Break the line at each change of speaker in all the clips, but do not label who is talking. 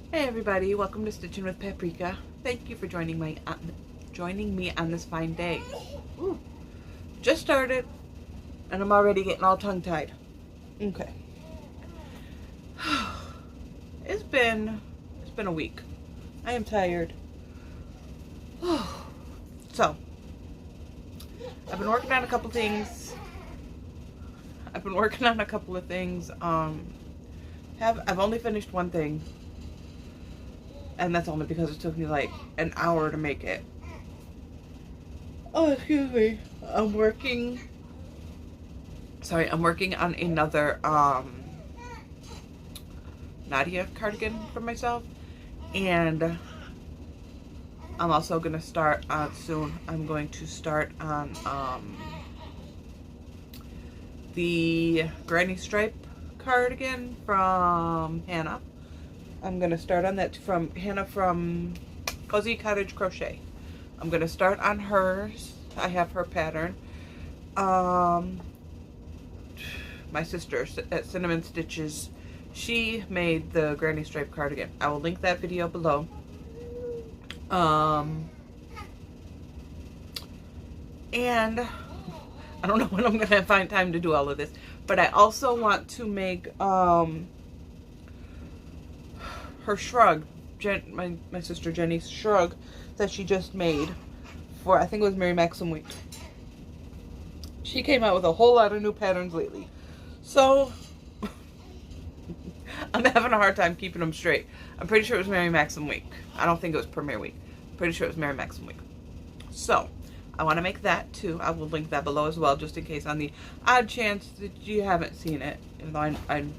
Hey everybody, welcome to Stitching with Paprika. Thank you for joining me on this fine day. Ooh, just started and I'm already getting all tongue-tied. Okay. It's been a week. I am tired. So, I've been working on a couple things. I've only finished one thing. And that's only because it took me like an hour to make it. Oh, excuse me. I'm working on another Nadia Cardigan for myself. And I'm also going to start on soon. I'm going to start on the granny stripe cardigan from Hannah. I'm going to start on that from Hannah from Cozy Cottage Crochet. I'm going to start on hers. I have her pattern. My sister at Cinnamon Stitches, she made the granny stripe cardigan. I will link that video below. And I don't know when I'm going to find time to do all of this, but I also want to make her Shrug, my sister Jenny's Shrug that she just made for, I think it was Mary Maxim Week. She came out with a whole lot of new patterns lately. So, I'm having a hard time keeping them straight. I'm pretty sure it was Mary Maxim Week. I don't think it was Premiere Week. I'm pretty sure it was Mary Maxim Week. So, I want to make that too. I will link that below as well, just in case on the odd chance that you haven't seen it. Even though I'm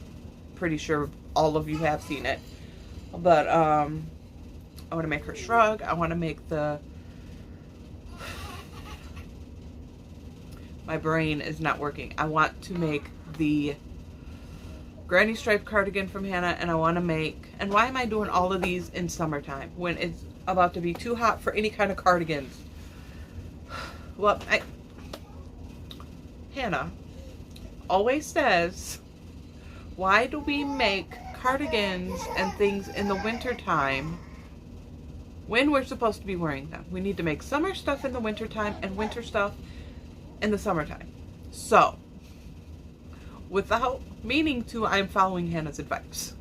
pretty sure all of you have seen it. But, I want to make her Shrug. I want to make my brain is not working. I want to make the granny stripe cardigan from Hannah, and I want to make, and why am I doing all of these in summertime when it's about to be too hot for any kind of cardigans? Well, Hannah always says, why do we make cardigans and things in the winter time when we're supposed to be wearing them? We need to make summer stuff in the winter time and winter stuff in the summertime. So, without meaning to, I'm following Hannah's advice.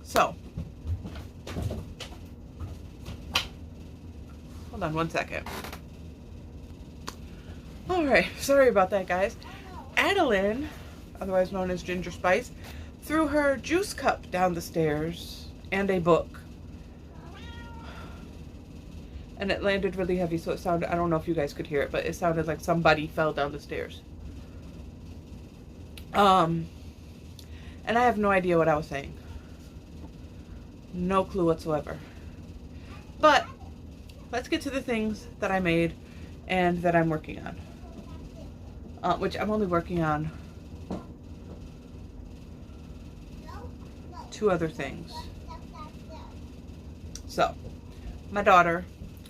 So, hold on one second. Alright, sorry about that, guys. Adeline, otherwise known as Ginger Spice, threw her juice cup down the stairs and a book. And it landed really heavy, so it sounded, I don't know if you guys could hear it, but it sounded like somebody fell down the stairs. And I have no idea what I was saying. No clue whatsoever. But let's get to the things that I made and that I'm working on. Which I'm only working on 2 other things. So, my daughter,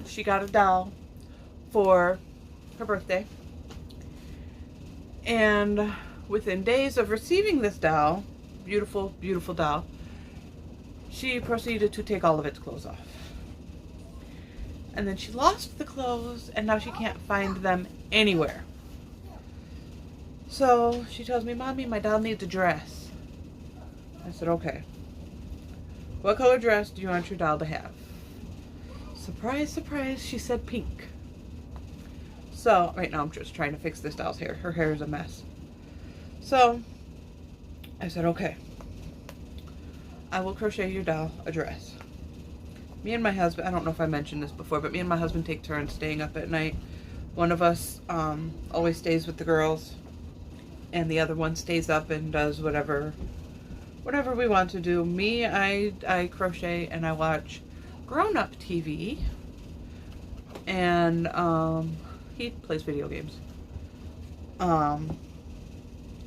she got a doll for her birthday. And within days of receiving this doll, beautiful, beautiful doll, she proceeded to take all of its clothes off. And then she lost the clothes, and now she can't find them anywhere. So she tells me, Mommy, my doll needs a dress. I said, okay. What color dress do you want your doll to have? Surprise, surprise, she said pink. So right now I'm just trying to fix this doll's hair. Her hair is a mess. So I said, okay, I will crochet your doll a dress. Me and my husband, I don't know if I mentioned this before, but me and my husband take turns staying up at night. One of us always stays with the girls, and the other one stays up and does whatever we want to do. Me, I crochet and I watch grown-up TV, and he plays video games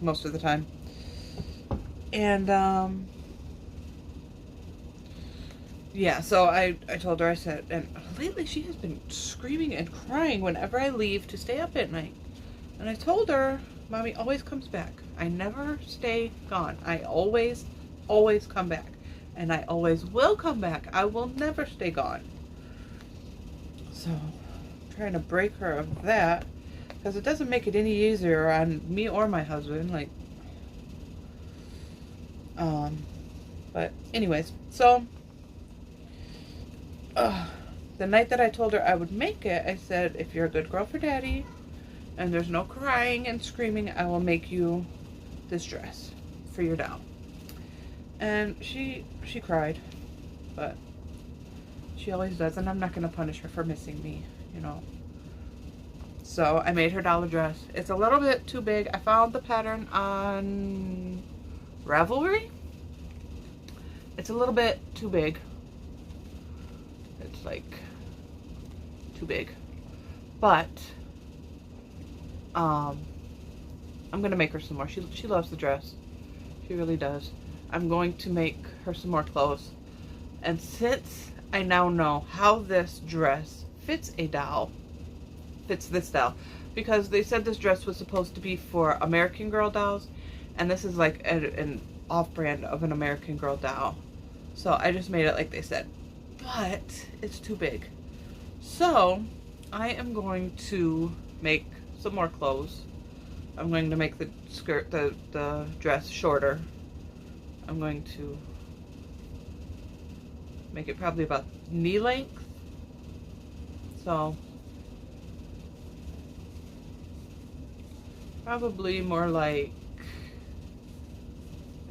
most of the time. And yeah, so I told her, I said, and lately she has been screaming and crying whenever I leave to stay up at night. And I told her, Mommy always comes back. I never stay gone. I always always come back. And I always will come back. I will never stay gone. So, I'm trying to break her of that. Because it doesn't make it any easier on me or my husband. Like, but anyways. So, the night that I told her I would make it, I said, if you're a good girl for daddy, and there's no crying and screaming, I will make you this dress for your doll. And she cried, but she always does, and I'm not going to punish her for missing me, you know. So I made her doll a dress. It's a little bit too big. I found the pattern on Ravelry. It's a little bit too big. It's like too big. But I'm gonna make her some more. She loves the dress. She really does. I'm going to make her some more clothes. And since I now know how this dress fits a doll, fits this doll, because they said this dress was supposed to be for American Girl dolls, and this is like an off-brand of an American Girl doll. So I just made it like they said. But it's too big. So I am going to make some more clothes. I'm going to make the skirt, the dress shorter. I'm going to make it probably about knee length. So probably more like,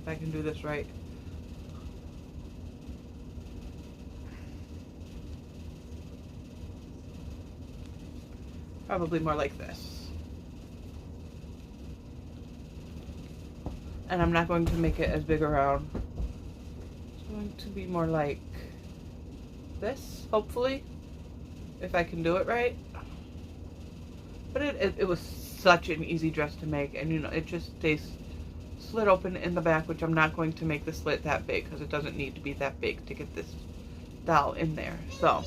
if I can do this right, probably more like this. And I'm not going to make it as big around. It's going to be more like this, hopefully, if I can do it right. But it was such an easy dress to make, and you know, it just stays slit open in the back, which I'm not going to make the slit that big because it doesn't need to be that big to get this doll in there. So,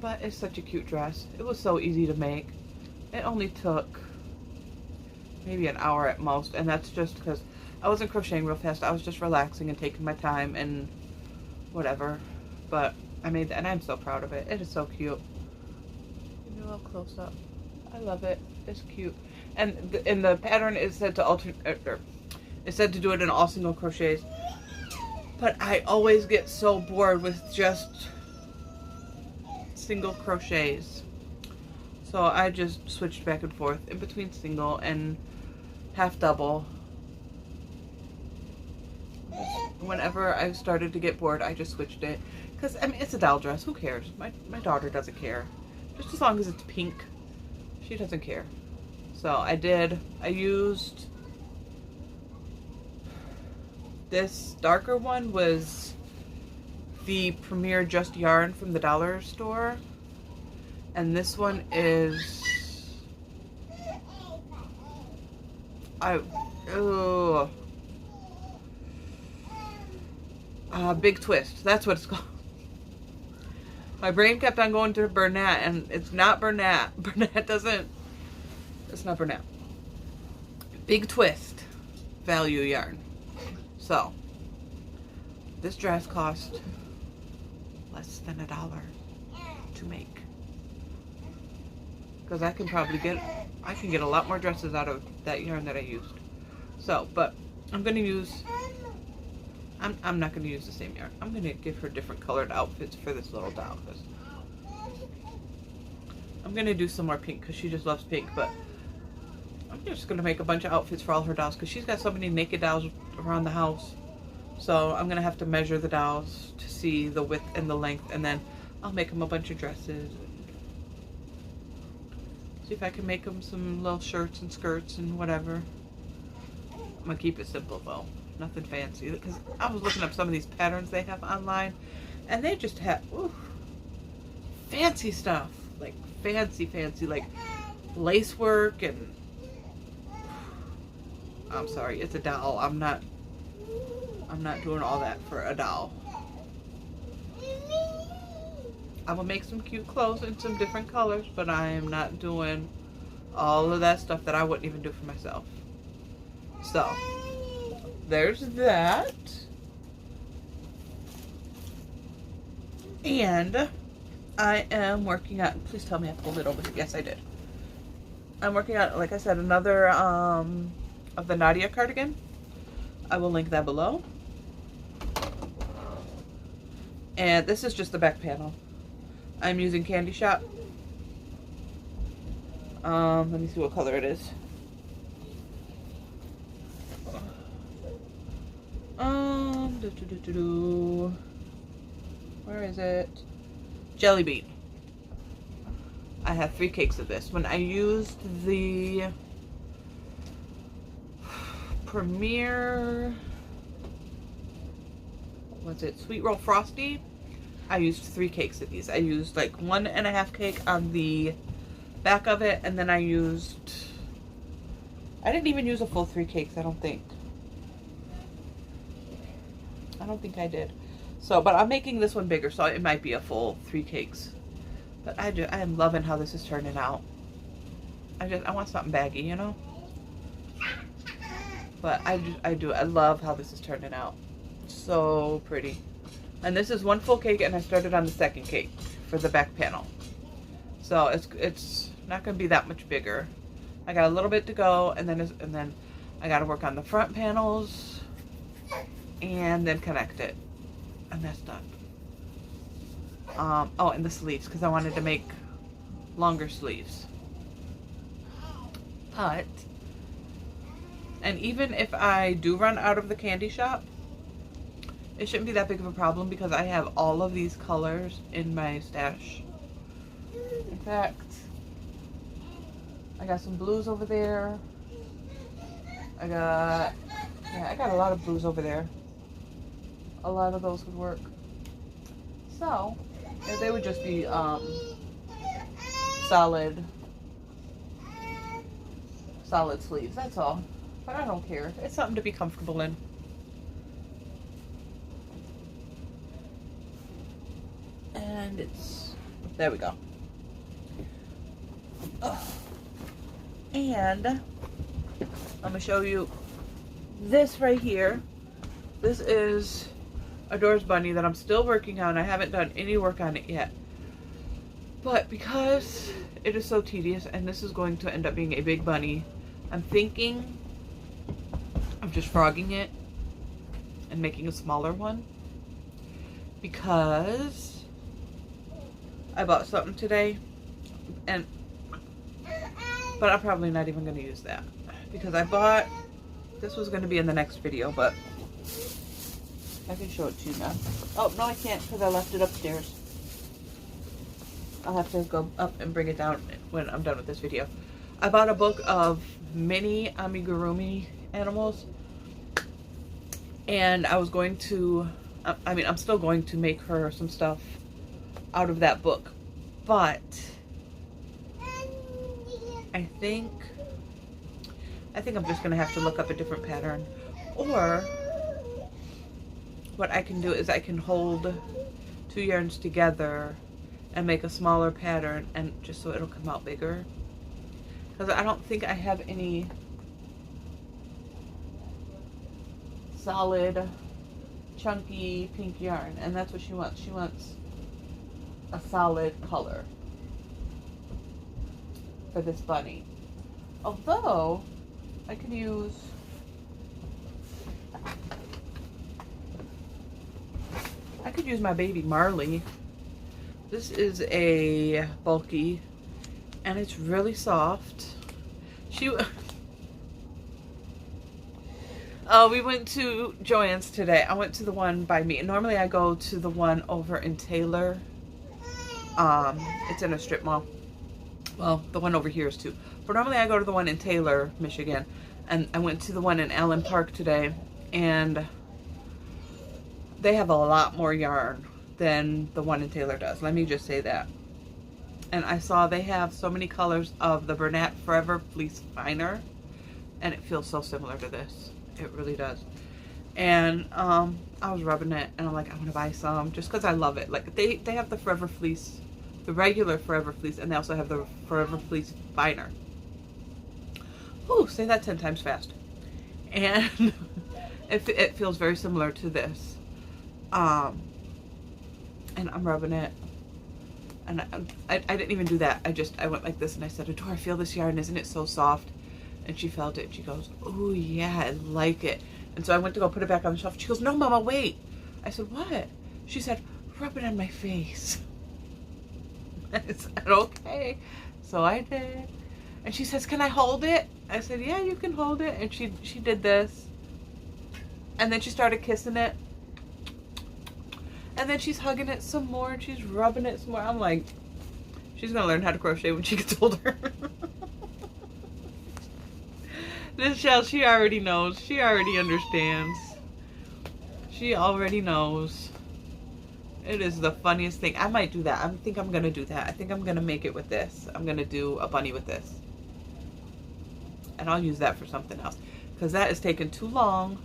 but it's such a cute dress. It was so easy to make. It only took maybe an hour at most, and that's just because I wasn't crocheting real fast. I was just relaxing and taking my time and whatever. But I made that, and I'm so proud of it. It is so cute. Give me a little close up. I love it. It's cute. And in the pattern, it said to it said to do it in all single crochets. But I always get so bored with just single crochets. So I just switched back and forth in between single and half double. Whenever I started to get bored, I just switched it. Because, I mean, it's a doll dress. Who cares? My daughter doesn't care. Just as long as it's pink, she doesn't care. So I used this darker one was the Premier Just Yarn from the dollar store. And this one is Big Twist. That's what it's called. My brain kept on going to Bernat, and it's not Bernat. Bernat doesn't. It's not Bernat. Big Twist value yarn. So this dress cost less than $1 to make. Because I can get a lot more dresses out of that yarn that I used. So, but I'm going to use, I'm not going to use the same yarn. I'm going to give her different colored outfits for this little doll. Cause I'm going to do some more pink because she just loves pink. But I'm just going to make a bunch of outfits for all her dolls because she's got so many naked dolls around the house. So I'm going to have to measure the dolls to see the width and the length. And then I'll make them a bunch of dresses. See if I can make them some little shirts and skirts and whatever. I'm going to keep it simple though. Nothing fancy. Because I was looking up some of these patterns they have online. And they just have fancy stuff. Like fancy. Like lace work and... I'm sorry. It's a doll. I'm not doing all that for a doll. I will make some cute clothes in some different colors, but I am not doing all of that stuff that I wouldn't even do for myself. So there's that. And I am working on, please tell me I pulled it over here. Yes, I did. I'm working on, like I said, another of the Nadia cardigan. I will link that below. And this is just the back panel. I'm using Candy Shop. Let me see what color it is. Where is it? Jelly bean. I have 3 cakes of this. When I used the Premier, what's it, Sweet Roll Frosty, I used 3 cakes of these. I used like 1.5 cake on the back of it, and then I didn't even use a full 3 cakes, I don't think I did. So, but I'm making this one bigger, so it might be a full 3 cakes. But I am loving how this is turning out. I want something baggy, you know? But I love how this is turning out. So pretty. And this is 1 full cake, and I started on the 2nd cake for the back panel. So it's not going to be that much bigger. I got a little bit to go, and then I got to work on the front panels and then connect it. And that's done. Oh, and the sleeves, because I wanted to make longer sleeves. But, and even if I do run out of the Candy Shop, it shouldn't be that big of a problem because I have all of these colors in my stash. In fact, I got some blues over there. I got a lot of blues over there. A lot of those would work. So, they would just be solid sleeves, that's all. But I don't care. It's something to be comfortable in. And there we go. Oh. And I'm gonna show you this right here. This is a Doors bunny that I'm still working on. I haven't done any work on it yet. But because it is so tedious and this is going to end up being a big bunny, I'm thinking of just frogging it and making a smaller one. Because I bought something today, but I'm probably not even going to use that. Because this was going to be in the next video, but I can show it to you now. Oh, no, I can't because I left it upstairs. I'll have to go up and bring it down when I'm done with this video. I bought a book of mini amigurumi animals. And I was going to, I'm still going to make her some stuff out of that book. But I think I'm just going to have to look up a different pattern. Or what I can do is I can hold 2 yarns together and make a smaller pattern, and just so it'll come out bigger. Because I don't think I have any solid chunky pink yarn, and that's what she wants. She wants a solid color for this bunny. Although I could use my baby Marley. This is a bulky and it's really soft. We went to Joann's today. I went to the one by me. Normally I go to the one over in Taylor. It's in a strip mall. Well, the one over here is too. But normally I go to the one in Taylor, Michigan. And I went to the one in Allen Park today. And they have a lot more yarn than the one in Taylor does. Let me just say that. And I saw they have so many colors of the Bernat Forever Fleece Finer. And it feels so similar to this. It really does. And I was rubbing it and I'm like, I want to buy some just because I love it. Like they have the Forever Fleece, the regular Forever Fleece, and they also have the Forever Fleece Finer. Ooh, say that 10 times fast. And it feels very similar to this. And I'm rubbing it. And I didn't even do that. I went like this and I said, Adore, feel this yarn. Isn't it so soft? And she felt it. And she goes, oh yeah, I like it. And so I went to go put it back on the shelf. She goes, no, Mama, wait. I said, what? She said, rub it on my face. I said, okay. So I did. And she says, can I hold it? I said, yeah, you can hold it. And she did this. And then she started kissing it. And then she's hugging it some more and she's rubbing it some more. I'm like, she's going to learn how to crochet when she gets older. This shell, she already knows. She already understands. She already knows. It is the funniest thing. I might do that. I think I'm going to do that. I think I'm going to make it with this. I'm going to do a bunny with this. And I'll use that for something else. Because that is taking too long.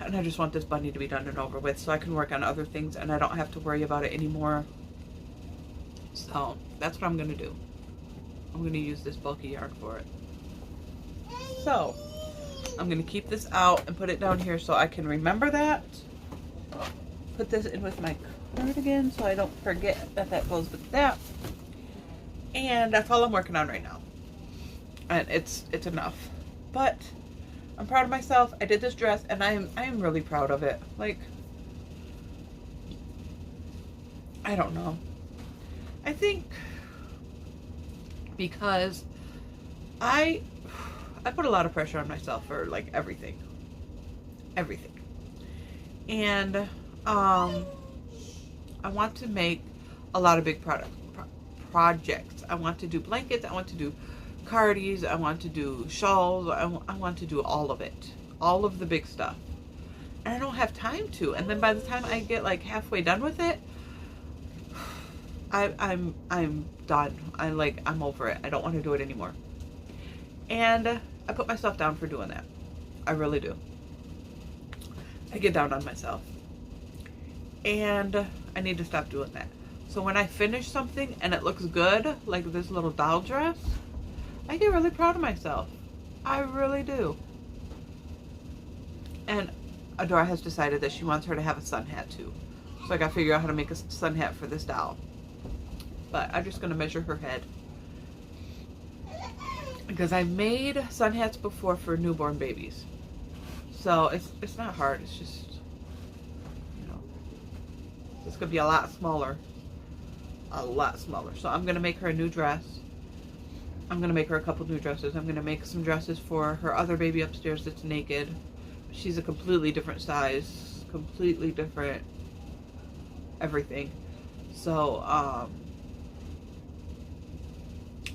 And I just want this bunny to be done and over with so I can work on other things and I don't have to worry about it anymore. So that's what I'm going to do. I'm going to use this bulky yarn for it. So I'm going to keep this out and put it down here so I can remember that. Put this in with my cardigan so I don't forget that that goes with that. And that's all I'm working on right now. And it's enough. But I'm proud of myself. I did this dress and I am really proud of it. Like, I don't know. I think because I put a lot of pressure on myself for like everything. And I want to make a lot of big projects. I want to do blankets. I want to do Cardis, I want to do shawls, I want to do all of it. All of the big stuff. And I don't have time to. And then by the time I get like halfway done with it, I'm done. I'm over it. I don't want to do it anymore. And I put myself down for doing that. I really do. I get down on myself. And I need to stop doing that. So when I finish something and it looks good, like this little doll dress, I get really proud of myself. I really do. And Adora has decided that she wants her to have a sun hat too. So I gotta figure out how to make a sun hat for this doll. But I'm just gonna measure her head. Because I've made sun hats before for newborn babies. So it's not hard, it's just, you know, it's gonna be a lot smaller. A lot smaller. So I'm gonna make her a new dress. I'm going to make her a couple new dresses. I'm going to make some dresses for her other baby upstairs that's naked. She's a completely different size, completely different everything. So,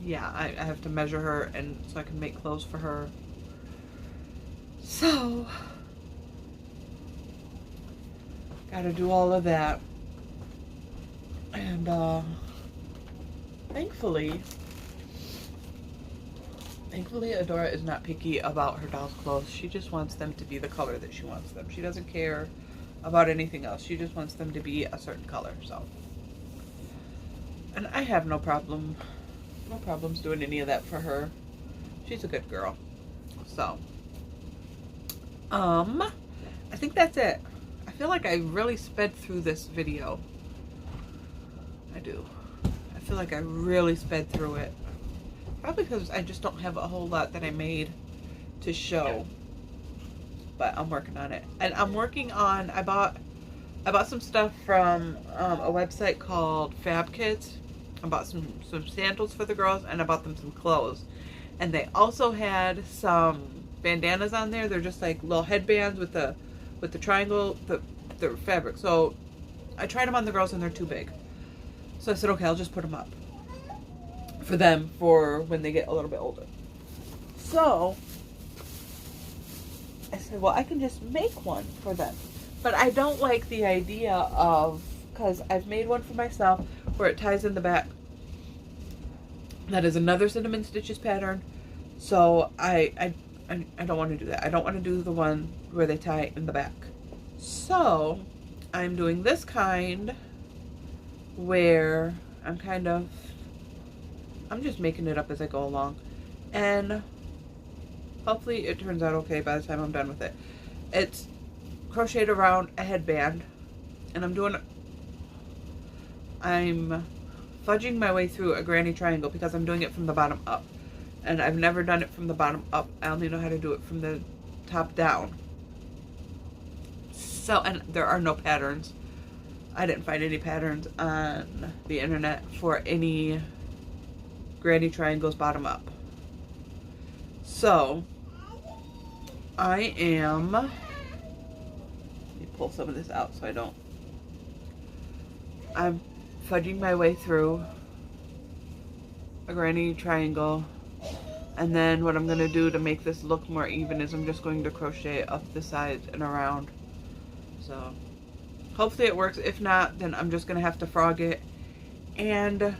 yeah, I have to measure her and so I can make clothes for her. So, gotta do all of that. And, thankfully, Adora is not picky about her doll's clothes. She just wants them to be the color that she wants them. She doesn't care about anything else. She just wants them to be a certain color. So, and I have no problems doing any of that for her. She's a good girl. So, I think that's it. I feel like I really sped through this video. I do. I feel like I really sped through it. Probably because I just don't have a whole lot that I made to show. But I'm working on it. And I'm working on, I bought some stuff from a website called Fab Kids. I bought some sandals for the girls and I bought them some clothes. And they also had some bandanas on there. They're just like little headbands with the triangle, the fabric. So I tried them on the girls and they're too big. So I said, okay, I'll just put them up for them for when they get a little bit older. So I said, well, I can just make one for them. But I don't like the idea of, because I've made one for myself where it ties in the back. That is another Cinnamon Stitches pattern. So I don't want to do that. I don't want to do the one where they tie in the back. So I'm doing this kind where I'm just making it up as I go along. And Hopefully it turns out okay by the time I'm done with it. It's crocheted around a headband, and I'm fudging my way through a granny triangle because I'm doing it from the bottom up. And I've never done it from the bottom up. I only know how to do it from the top down. So, and there are no patterns. I didn't find any patterns on the internet for any granny triangles bottom up. So, I am, let me pull some of this out so I don't, I'm fudging my way through a granny triangle, and then what I'm going to do to make this look more even is I'm just going to crochet up the sides and around. So hopefully it works. If not, then I'm just going to have to frog it and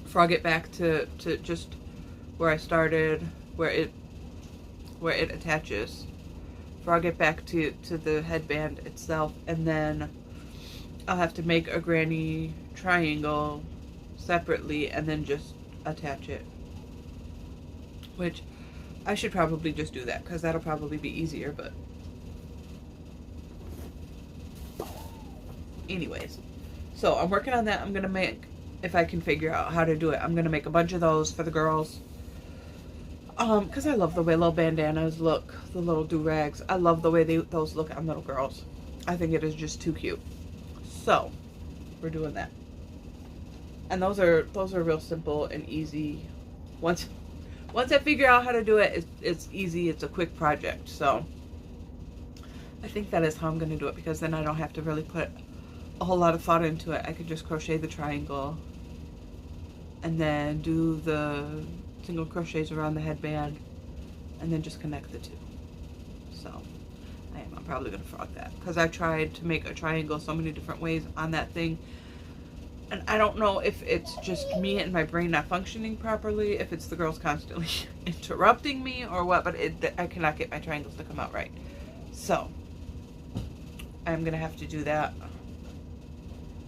frog it back to just where I started, where it attaches. Frog it back to the headband itself, and then I'll have to make a granny triangle separately and then just attach it. Which I should probably just do that because that'll probably be easier, but anyways. So I'm working on that. I'm gonna make, if I can figure out how to do it, I'm gonna make a bunch of those for the girls. Because I love the way little bandanas look, the little do-rags. I love the way those look on little girls. I think it is just too cute. So, we're doing that. And those are real simple and easy. Once I figure out how to do it, it's easy. It's a quick project. So, I think that is how I'm going to do it, because then I don't have to really put a whole lot of thought into it. I could just crochet the triangle and then do the single crochets around the headband and then just connect the two. So I'm probably gonna frog that because I tried to make a triangle so many different ways on that thing, and I don't know if it's just me and my brain not functioning properly, if it's the girls constantly interrupting me or what, but I cannot get my triangles to come out right. So I'm gonna have to do that.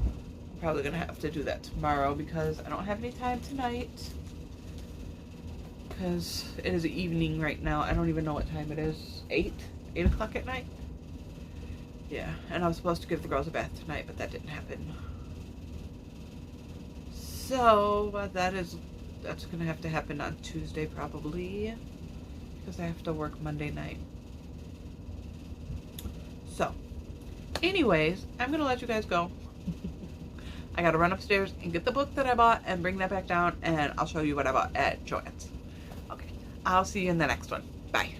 I'm probably gonna have to do that tomorrow because I don't have any time tonight. Because it is evening right now. I don't even know what time it is. 8 o'clock at night? Yeah, and I was supposed to give the girls a bath tonight, but that didn't happen. So, that's going to have to happen on Tuesday probably, because I have to work Monday night. So, anyways, I'm going to let you guys go. I got to run upstairs and get the book that I bought and bring that back down, and I'll show you what I bought at Joann's. Okay, I'll see you in the next one. Bye.